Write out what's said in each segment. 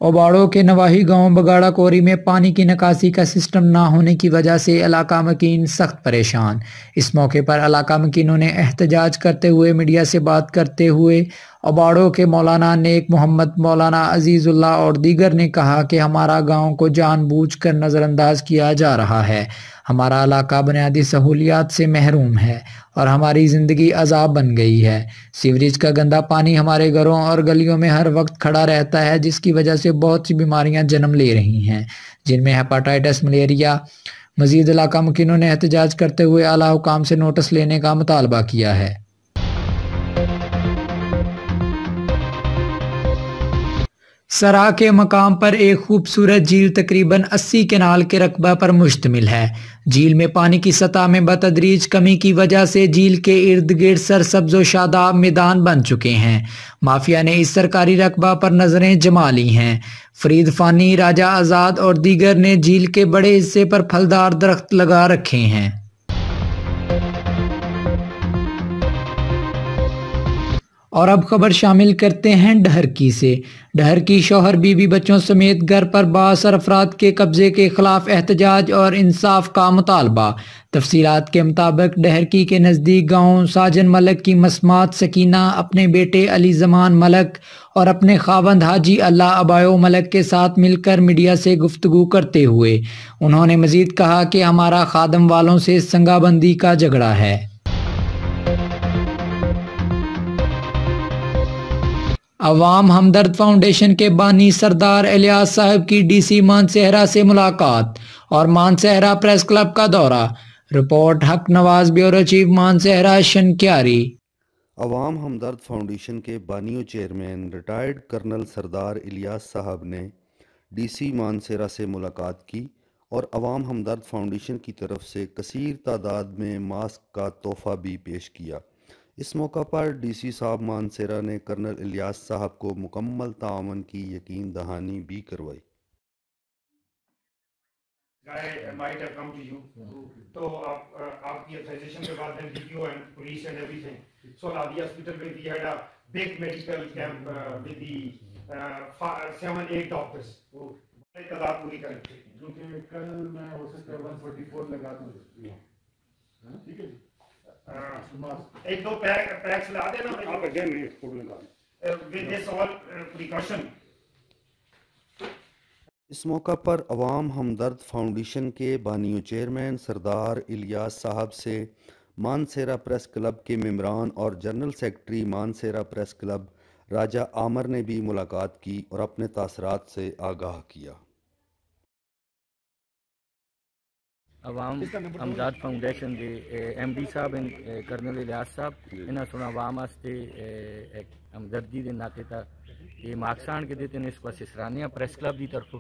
ओबाड़ों के नवाही गांव बगाड़ा कोरी में पानी की निकासी का सिस्टम ना होने की वजह से इलाका मकीन सख्त परेशान। इस मौके पर इलाका मकीनों ने एहतजाज करते हुए मीडिया से बात करते हुए ओबाड़ों के मौलाना नेक मोहम्मद, मौलाना अजीजुल्लाह और दीगर ने कहा कि हमारा गांव को जानबूझकर नज़रअंदाज किया जा रहा है। हमारा इलाका बुनियादी सहूलियात से महरूम है और हमारी ज़िंदगी अजाब बन गई है। सीवरेज का गंदा पानी हमारे घरों और गलियों में हर वक्त खड़ा रहता है, जिसकी वजह से बहुत सी बीमारियां जन्म ले रही हैं, जिनमें हेपाटाइटिस, मलेरिया। मजीद इलाका मुकीनों ने एहतजाज करते हुए आला हुकाम से नोटिस लेने का मुतालबा किया है। सरा के मकाम पर एक खूबसूरत झील तकरीबन 80 केनाल के रकबा पर मुश्तमिल है। झील में पानी की सतह में बतदरीज कमी की वजह से झील के इर्द गिर्द सरसब्ज व शादाब मैदान बन चुके हैं। माफिया ने इस सरकारी रकबा पर नजरें जमा ली हैं। फरीद फानी, राजा आज़ाद और दीगर ने झील के बड़े हिस्से पर फलदार दरख्त लगा रखे हैं। और अब खबर शामिल करते हैं डहरकी से। डहरकी शौहर, बीवी, बच्चों समेत घर पर बासर अफराद के कब्जे के खिलाफ एहतजाज और इंसाफ का मुतालबा। तफसीलात के मुताबिक डहरकी के नज़दीक गांव साजन मलक की मसमात सकीना अपने बेटे अली जमान मलक और अपने खावंद हाजी अल्लाह अबायो मलक के साथ मिलकर मीडिया से गुफ्तगू करते हुए उन्होंने मजीद कहा कि हमारा खादम वालों से संगाबंदी का झगड़ा है। अवाम हमदर्द फाउंडेशन के बानी सरदार इलियास साहब की डीसी मानसहरा से मुलाकात और मानसहरा प्रेस क्लब का दौरा। रिपोर्ट हक नवाज, ब्यूरो चीफ, मानसहरा, शनक्यारी। अवाम हमदर्द फाउंडेशन के बानी चेयरमैन रिटायर्ड कर्नल सरदार इलियास साहब ने डीसी मानसहरा से मुलाकात की और अवाम हमदर्द फाउंडेशन की तरफ से कसीर तादाद में मास्क का तोहफा भी पेश किया। इस मौका पर डीसी साहब मानसहरा ने कर्नल इलियास साहब को मुकम्मल ताअवुन की यकीन दहानी भी करवाई। तो आपकी ऑथराइजेशन के बाद then DPO and police and everything. So Ladi Hospital with we had a big medical camp with the 7-8 doctors. वो बड़ी तादाद पूरी करें। क्योंकि कल मैं हो सकता है 144 लगा दूँ। ठीक है जी। एक दो पैक्स ला देना। आप अगेन नहीं फोटो लगा। With this all precaution. इस मौका पर अवाम हमदर्द फाउंडेशन के बानी चेयरमैन सरदार इलियास साहब से मानसहरा प्रेस क्लब के मेंबरान और general secretary Mansehra press club Raja Aamir ने भी मुलाकात की और अपने तासरात से आगाह किया। अवाम हमदर्द फाउंडेशन के MD साहब कर्नल इलियास साहब इन्हें सुना अवाम वास्ते हमदर्दी के नाते तक ये मार्क्सान के देते हैं इसको सिसरानिया प्रेस क्लब की तरफ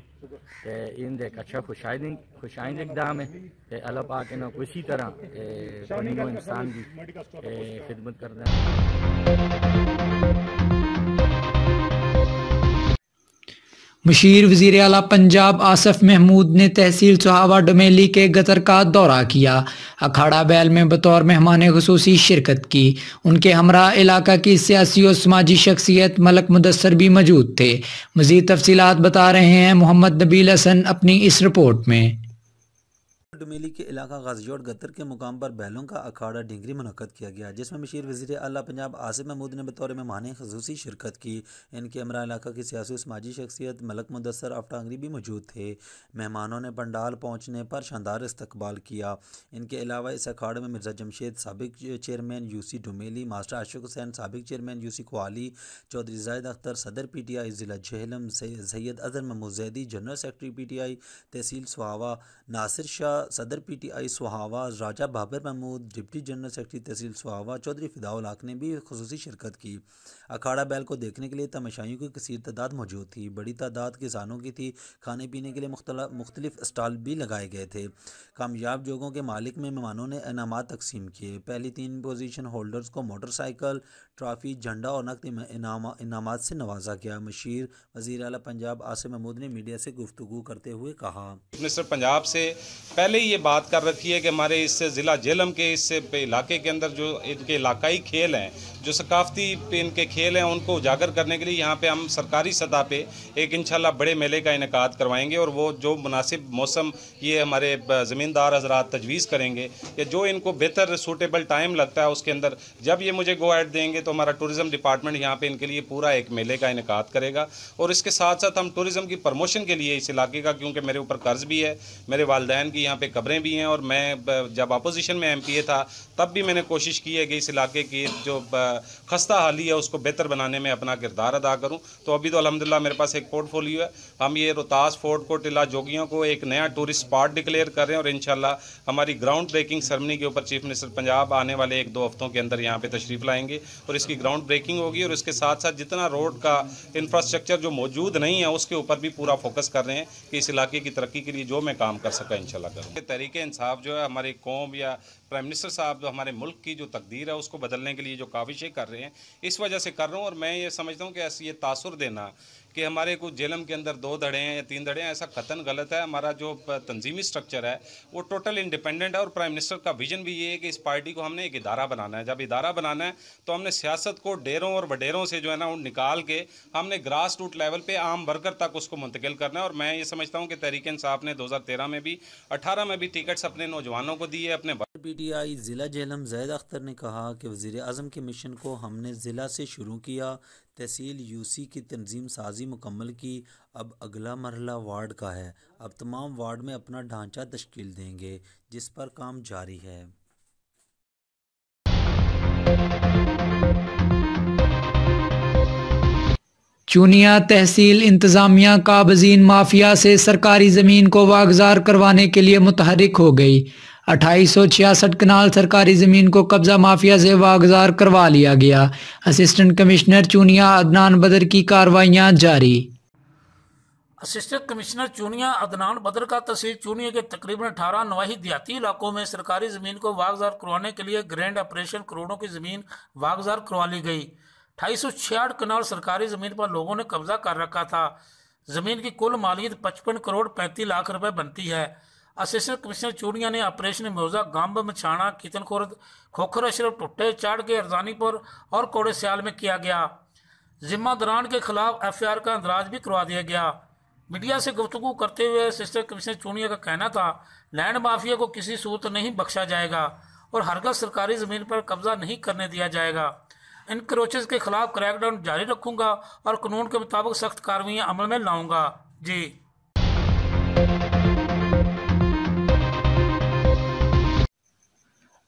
इन एक अच्छा खुशाइंद इकदाम है। अल्लाह पाक इन्हें किसी तरह बनीनो इंसान की खिदमत करना है। मुशीर वज़ीर आला पंजाब आसिफ महमूद ने तहसील सुहावा डुमेली के गतर का दौरा किया। अखाड़ा बैल में बतौर मेहमान खुसूसी शिरकत की। उनके हमरा इलाका की सियासी और समाजी शख्सियत मलक मुदस्सर भी मौजूद थे। मज़ीद तफसीलात बता रहे हैं मोहम्मद नबील हसन अपनी इस रिपोर्ट में। डुमेली के इलाका गाजियोड़ गतर के मुकाम पर बैलों का अखाड़ा डिंगरी मुनक्कद किया गया, जिसमें मशीर वज़ीर आला पंजाब आसिफ महमूद ने बतौर मेहमान ख़ुसूसी शिरकत की। इनके हमरा इलाका की सियासी और समाजी शख्सियत मलक मुदस्सर आफ्टांगरी भी मौजूद थे। मेहमानों ने पंडाल पहुँचने पर शानदार इस्तकबाल किया। इनके अलावा इस अखाड़े में मिर्ज़ा जमशेद साबिक chairman UC Dumeli, master Ashiq Hussain साबिक चेयरमैन UC कोहाली, चौधरी जाहिद अख्तर सदर PTI ज़िला Jhelum, Syed Azhar Mahmood Zaidi general secretary PTI तहसील सुहावा, नासिर शाह सदर PTI Sohawa, Raja Babar Mahmood deputy general secretary तहसील सुहावा, चौधरी फिदाउल हक ने भी खुसूसी शिरकत की। अखाड़ा बैल को देखने के लिए तमाशाइयों की कसीर तादाद मौजूद थी। बड़ी तादाद किसानों की थी। खाने पीने के लिए मुख्तलिफ स्टॉल भी लगाए गए थे। कामयाब जोगों के मालिक में मेहमानों ने इनामात तकसीम किए। पहली 3 पोजीशन होल्डर्स को मोटरसाइकिल, ट्रॉफी, झंडा और नकद इनामात से नवाजा गया। मशीर वज़ीर आला पंजाब आसिफ महमूद ने मीडिया से गुफ्तगू करते हुए कहा, मिनिस्टर पंजाब से पहले पहले ही ये बात कर रखी है कि हमारे इस ज़िला झेलम के इस इलाके के अंदर जो इनके इलाकाई खेल हैं, जो सकाफती इनके खेल हैं, उनको उजागर करने के लिए यहाँ पे हम सरकारी सतह पे एक इंशाल्लाह बड़े मेले का इनेकाद करवाएंगे। और वो जो मुनासिब मौसम ये हमारे ज़मींदार हजरात तजवीज़ करेंगे या जो इनको बेहतर सूटेबल टाइम लगता है उसके अंदर जब ये मुझे गो एड देंगे तो हमारा टूरिज़म डिपार्टमेंट यहाँ पे इनके लिए पूरा एक मेले का इनेकाद करेगा। और इसके साथ साथ हम टूरिज़म की प्रमोशन के लिए इस इलाके का, क्योंकि मेरे ऊपर कर्ज भी है, मेरे वालिदैन की यहाँ पे कब्रें भी हैं, और मैं जब अपोजिशन में MPA था तब भी मैंने कोशिश की है कि इस इलाके की जो खस्ता हाली है उसको बेहतर बनाने में अपना किरदार अदा करूं। तो अभी तो अल्हम्दुलिल्लाह मेरे पास एक पोर्टफोलियो है। हम ये रोहतास, फोर्ट को, टिला जोगियों को एक नया टूरिस्ट स्पॉट डिक्लेयर कर रहे हैं और इंशाल्लाह हमारी ग्राउंड ब्रेकिंग सेरेमनी के ऊपर चीफ मिनिस्टर पंजाब आने वाले 1-2 हफ्तों के अंदर यहाँ पे तशरीफ़ लाएंगे और इसकी ग्राउंड ब्रेकिंग होगी। और इसके साथ साथ जितना रोड का इंफ्रास्ट्रक्चर जो मौजूद नहीं है उसके ऊपर भी पूरा फोकस कर रहे हैं कि इस इलाके की तरक्की के लिए जो मैं काम कर सका इंशाल्लाह करूँ। तहरीक इंसाफ जो है हमारी कौम या प्राइम मिनिस्टर साहब जो हमारे मुल्क की जो तकदीर है उसको बदलने के लिए जो काविशें कर रहे हैं, इस वजह से कर रहा हूँ। और मैं ये समझता हूँ कि ऐसे ये तासुर देना कि हमारे कुछ झेलम के अंदर 2 धड़े हैं या 3 धड़े हैं, ऐसा कतन गलत है। हमारा जो तंजीमी स्ट्रक्चर है वो टोटल इंडिपेंडेंट है और प्राइम मिनिस्टर का विजन भी ये है कि इस पार्टी को हमने एक इदारा बनाना है। जब इदारा बनाना है तो हमने सियासत को डेरों और वडेरों से जो है ना निकाल के हमने ग्रास रूट लेवल पे आम वर्कर तक उसको मुंतकिल करना है। और मैं ये समझता हूँ कि तहरीक इंसाफ ने 2013 में भी 18 में भी टिकट्स अपने नौजवानों को दिए। अपने PTI ज़िला झेलम ज़ैद अख्तर ने कहा कि वज़ीर आज़म के मिशन को हमने ज़िला से शुरू किया, तहसील UC की तंजीम साजी मुकम्मल की, अब अगला मरहला वार्ड का है। अब तमाम वार्ड में अपना ढांचा तश्कील देंगे, जिस पर काम जारी है। चूनिया तहसील इंतज़ामिया काबज़ीन माफिया से सरकारी ज़मीन को वागज़ार करवाने के लिए मुतहरिक हो गई। 2866 कनाल सरकारी ज़मीन को कब्ज़ा माफिया से वागज़ार करवा लिया गया। असिस्टेंट कमिश्नर चूनिया अदनान बदर की कार्रवाइयाँ जारी। असिस्टेंट कमिश्नर चूनिया अदनान बदर का तहसील चूनिया के तकरीबन 18 नवाही देहाती इलाकों में सरकारी ज़मीन को वागज़ार करवाने के लिए ग्रैंड ऑपरेशन करोड़ों की ज़मीन वागज़ार करवा ली गई। 2866 कनाल सरकारी ज़मीन पर लोगों ने कब्जा कर रखा था। ज़मीन की कुल मालियत 55 करोड़ 35 लाख रुपए बनती है। असिस्टेंट कमिश्नर चूनिया ने ऑपरेशन मौजा गंब, मछाना, कितनखुर्द, खोखर अशरफ, टुट्टे, चाड़ के अर्जानीपुर और कोड़े सियाल में किया गया। जिम्मेदारान के खिलाफ FIR का अंदराज भी करवा दिया गया। मीडिया से गुफ्तगू करते हुए असिस्टेंट कमिश्नर चूनिया का कहना था, लैंड माफिया को किसी सूरत नहीं बख्शा जाएगा और हरगज़ सरकारी ज़मीन पर कब्जा नहीं करने दिया जाएगा। इन क्रोचेस के खिलाफ क्रैकडाउन जारी रखूंगा और कानून के मुताबिक सख्त कार्रवाइयाँ अमल में लाऊंगा। जी।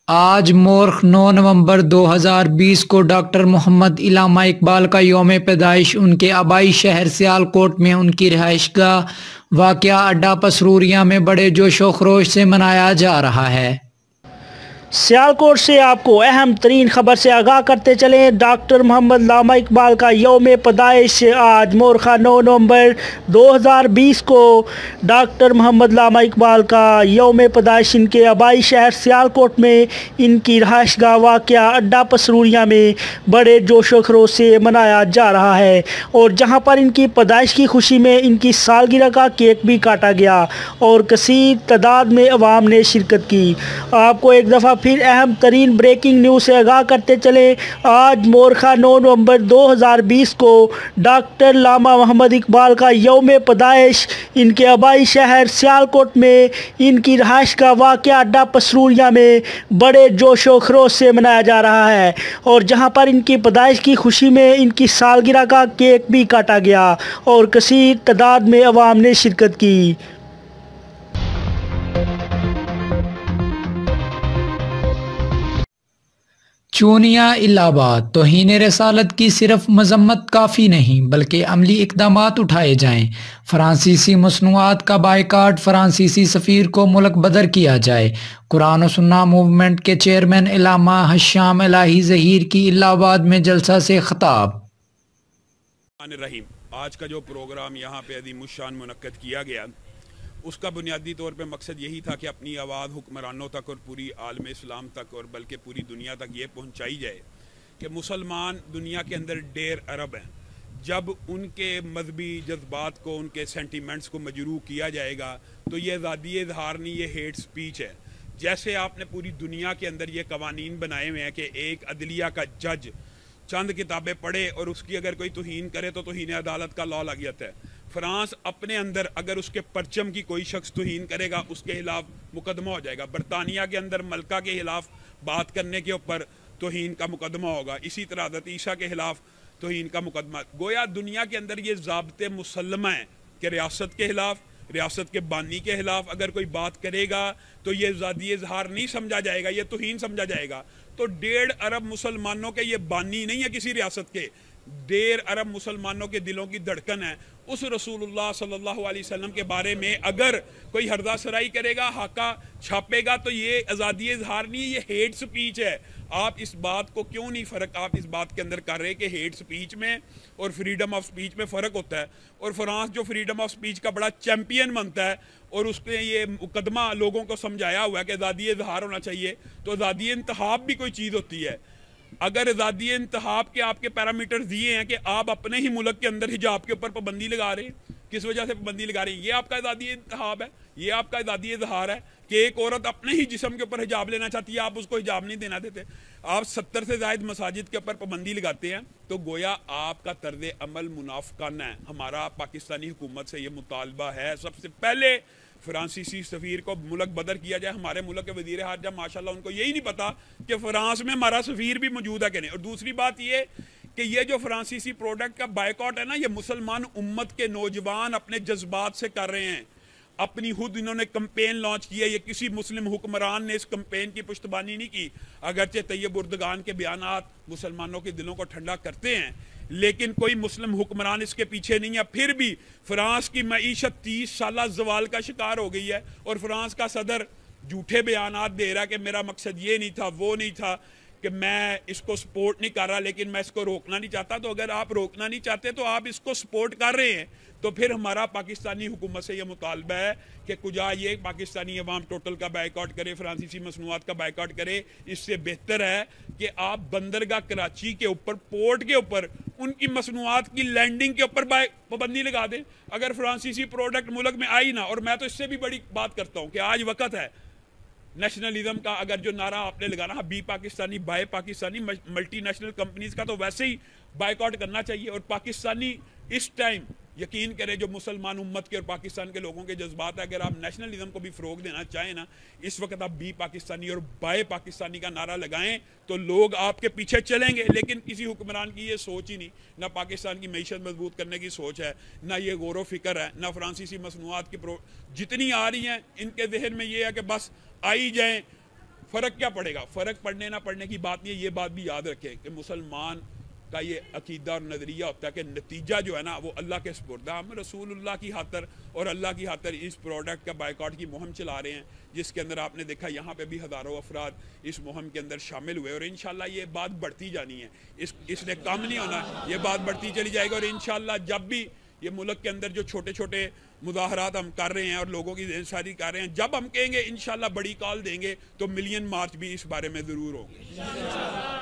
आज मोर्ख 9 नवंबर 2020 को डॉक्टर मोहम्मद इलामा इकबाल का यौम पैदाइश उनके आबाई शहर सियालकोट में उनकी रिहाइशगाह वाक़या अड्डा पसरूरिया में बड़े जोशो खरोश से मनाया जा रहा है। सियालकोट से आपको अहम तरीन खबर से आगाह करते चलें। डॉक्टर मोहम्मद इलामा इकबाल का यौम पैदाइश आज मोरखा 9 नवंबर 2020 को डॉक्टर मोहम्मद इलामा इकबाल का यौम पैदाइश इनके आबाई शहर सियालकोट में इनकी रहायशगाह वाक़या अड्डा पसरूरिया में बड़े जोशो खरोश से मनाया जा रहा है और जहां पर इनकी पैदाइश की खुशी में इनकी सालगिरह का केक भी काटा गया और कसीर तादाद में अवाम ने शिरकत की। आपको एक दफ़ा फिर अहम तरीन ब्रेकिंग न्यूज़ से आगाह करते चले। आज मोरखा 9 नवंबर 2020 को डॉक्टर इलामा मोहम्मद इकबाल का यौम पैदाइश इनके आबाई शहर सियालकोट में इनकी रहाइश का वाक़या अड्डा पसरूरिया में बड़े जोशो खरोश से मनाया जा रहा है और जहां पर इनकी पैदाइश की खुशी में इनकी सालगिरह का केक भी काटा गया और कसीर तादाद में अवाम ने शिरकत की। चूनिया इलाहाबाद तौहीन रसालत की सिर्फ मजम्मत काफ़ी नहीं बल्कि अमली इक़दामात उठाए जाएं। फ़्रांसीसी मसनूआत का बायकाट, फ़्रांसीसी सफ़ीर को मुल्क बदर किया जाए। कुरान और सुन्ना मूवमेंट के चेयरमैन इलामा हश्याम इलाही ज़हीर की इलाहाबाद में जलसा से खिताब। आज का जो प्रोग्राम यहाँ पे अज़ीमुश्शान मुनक्कद किया गया उसका बुनियादी तौर पे मकसद यही था कि अपनी आवाज़ हुक्मरानों तक और पूरी आलम इस्लाम तक और बल्कि पूरी दुनिया तक ये पहुँचाई जाए कि मुसलमान दुनिया के अंदर 1.5 अरब हैं। जब उनके मजहबी जज्बात को, उनके सेंटिमेंट्स को मजरूह किया जाएगा तो ये आज़ादी इजहार नहीं, ये हेट स्पीच है। जैसे आपने पूरी दुनिया के अंदर ये कवानीन बनाए हुए हैं कि एक अदलिया का जज चंद किताबें पढ़े और उसकी अगर कोई तौहीन करे तो तौहीन अदालत का लॉ लग जाता है। फ्रांस अपने अंदर अगर उसके परचम की कोई शख्स तौहीन करेगा उसके खिलाफ मुकदमा हो जाएगा। बरतानिया के अंदर मलका के खिलाफ बात करने के ऊपर तौहीन का मुकदमा होगा। इसी तरह हज़रत ईसा के खिलाफ तौहीन का मुकदमा। गोया दुनिया के अंदर ये ज़ाब्ते मुसल्लमा है कि रियासत के खिलाफ, रियासत के बानी के खिलाफ अगर कोई बात करेगा तो ये आज़ादी इजहार नहीं समझा जाएगा, ये तौहीन समझा जाएगा। तो 1.5 अरब मुसलमानों के ये बानी नहीं है किसी रियासत के, 1.5 अरब मुसलमानों के दिलों की धड़कन है। उस रसूलुल्लाह सल्लल्लाहु अलैहि वसल्लम के बारे में अगर कोई हरदा सराई करेगा, हाका छापेगा तो ये आज़ादी इजहार नहीं है, ये हेट स्पीच है। आप इस बात को क्यों नहीं फ़र्क आप इस बात के अंदर कर रहे कि हेट स्पीच में और फ्रीडम ऑफ स्पीच में फ़र्क होता है। और फ्रांस जो फ्रीडम ऑफ स्पीच का बड़ा चैम्पियन बनता है और उसने ये मुकदमा लोगों को समझाया हुआ है कि आज़ादी इजहार होना चाहिए, तो आज़ादी इंतखाब भी कोई चीज़ होती है। अगर आज़ादी इंतखाब के आपके पैरामीटर्स दिए हैं कि आप अपने ही मुल्क के अंदर हिजाब के ऊपर पाबंदी लगा रहे हैं, किस वजह से पाबंदी लगा रहे हैं, ये आपका आज़ादी इंतखाब है, ये आपका आज़ादी इजहार है कि एक औरत अपने ही जिस्म के ऊपर हिजाब लेना चाहती है, आप उसको हिजाब नहीं देना देते। आप 70 से ज़ायद मसाजिद के ऊपर पाबंदी लगाते हैं, तो गोया आपका तर्ज अमल मुनाफिकाना है। हमारा पाकिस्तानी हुकूमत से ये मुतालबा है, सबसे पहले फ्रांसीसी सफ़ीर को मुल्क बदर किया जाए। हमारे मुल्क के वज़ीर हारजा माशाल्लाह उनको यही नहीं पता कि फ़्रांस में हमारा सफ़ीर भी मौजूद है कि नहीं। और दूसरी बात ये कि ये जो फ्रांसीसी प्रोडक्ट का बायकॉट है ना, ये मुसलमान उम्मत के नौजवान अपने जज्बात से कर रहे हैं। अपनी खुद इन्होंने कंपेन लॉन्च की है, ये किसी मुस्लिम हुक्मरान ने इस कंपेन की पुश्तबानी नहीं की। अगरचे तैयब उर्दगान के बयानात मुसलमानों के दिलों को ठंडा करते हैं, लेकिन कोई मुस्लिम हुक्मरान इसके पीछे नहीं है। फिर भी फ्रांस की मईशत 30 साल जवाल का शिकार हो गई है और फ्रांस का सदर झूठे बयानात दे रहा है कि मेरा मकसद ये नहीं था, वो नहीं था, कि मैं इसको सपोर्ट नहीं कर रहा, लेकिन मैं इसको रोकना नहीं चाहता। तो अगर आप रोकना नहीं चाहते तो आप इसको सपोर्ट कर रहे हैं, तो फिर हमारा पाकिस्तानी हुकूमत से यह मुतालबा है कि कुजा ये पाकिस्तानी अवाम टोटल का बाइकआउट करे, फ्रांसीसी मसनूआत का बाइकआउट करे। इससे बेहतर है कि आप बंदरगाह कराची के ऊपर, पोर्ट के ऊपर उनकी मसनूआत की लैंडिंग के ऊपर पाबंदी लगा दें। अगर फ्रांसीसी प्रोडक्ट मुल्क में आई ना, और मैं तो इससे भी बड़ी बात करता हूँ कि आज वक्त है नेशनलिज्म का। अगर जो नारा आपने लगाना be Pakistani buy Pakistani multinational companies का, तो वैसे ही बाइकआउट करना चाहिए। और पाकिस्तानी इस टाइम यकीन करें जो मुसलमान उम्मत के और पाकिस्तान के लोगों के जज्बात है, अगर आप नेशनलिज्म को भी फ़रोग देना चाहें ना, इस वक्त आप बी पाकिस्तानी और बाय पाकिस्तानी का नारा लगाएं तो लोग आपके पीछे चलेंगे। लेकिन किसी हुक्मरान की ये सोच ही नहीं, ना पाकिस्तान की मईशत मजबूत करने की सोच है, ना ये गौर फिक्र है, ना फ्रांसीसी मसनूआत की जितनी आ रही हैं इनके जहन में ये है कि बस आई जाएँ, फ़र्क क्या पड़ेगा। फ़र्क पड़ने ना पड़ने की बात नहीं है, ये बात भी याद रखें कि मुसलमान का ये अकीदा और नज़रिया होता है कि नतीजा जो है ना वो अल्लाह के सुपुर्द है। हम रसूलुल्लाह की खातर और अल्लाह की खातर इस प्रोडक्ट का बाइकआउट की मुहिम चला रहे हैं, जिसके अंदर आपने देखा यहाँ पे भी हज़ारों अफराद इस मुहिम के अंदर शामिल हुए। और इंशाल्लाह ये बात बढ़ती जानी है, इसने कम नहीं होना, ये बात बढ़ती चली जाएगी। और इंशाल्लाह जब भी ये मुल्क के अंदर जो छोटे छोटे मुजाहरात हम कर रहे हैं और लोगों की जेनसारी कर रहे हैं, जब हम कहेंगे इंशाल्लाह बड़ी कॉल देंगे तो मिलियन मार्च भी इस बारे में ज़रूर होंगे।